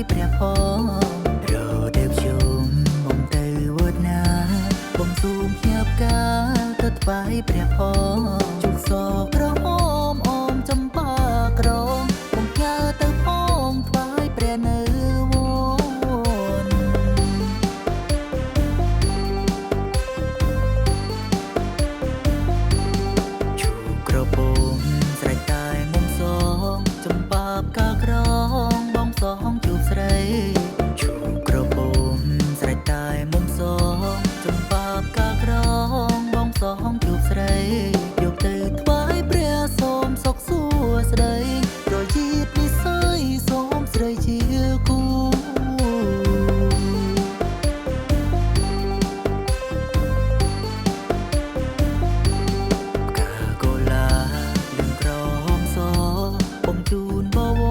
ព្រះផងរដូវជុំមកទៅវត្តណាបងស៊ូមភ្ញាប់ការទៅថ្វាយព្រះផងជុកសក្រហមអមចំបាក្រងបងផ្ញើទៅផងថ្វាយព្រះនៅវត្តជូក្រពំស្រេចតែមុំសងចំបាបកាក្រងបងសងជួបស្រីជូក្រពំស្រេចតែមុំសងចំបាបកាក្រងបងសងជួបស្រីយកទៅថ្វាយព្រះសូមសុខសួស្តីប្រយិតនិស័យសូមស្រីជាគូកាកូឡាលឹងក្រហមសបងជូនបវ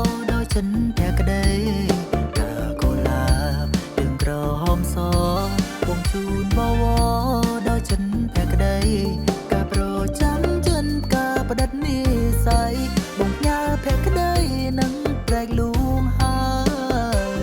រដោយចិនតែក្តីកាកូឡាលឹងក្រហមសបងជូនបវរដោយចិនតែក្តីការប្រចាំចិនការបដិទ្ធនិស័យបងផ្ញើភក្តីនឹងប្រែកលួងហើយ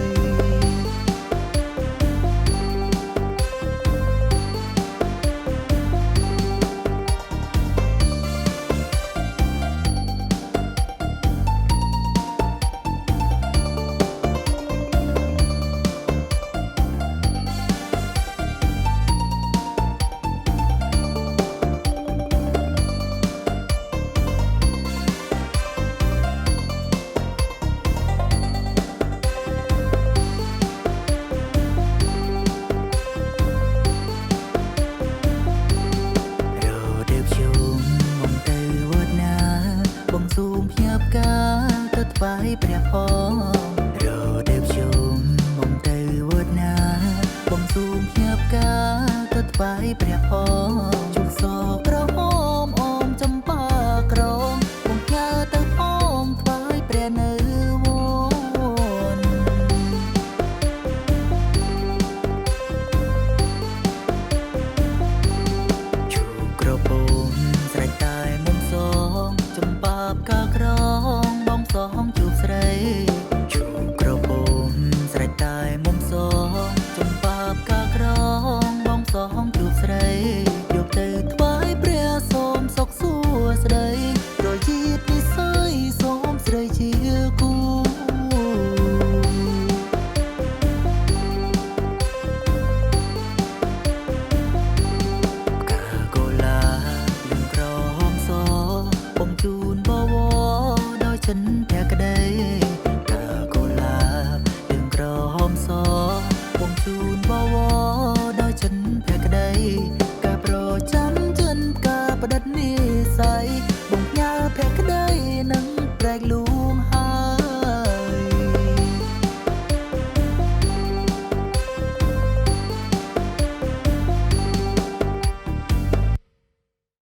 ស៊ូមភ្ញាប់ការទៅថ្វាយព្រះផងរដូវជុំមកទៅវត្តណាបងស៊ូមភ្ញាប់ការទៅថ្វាយព្រះ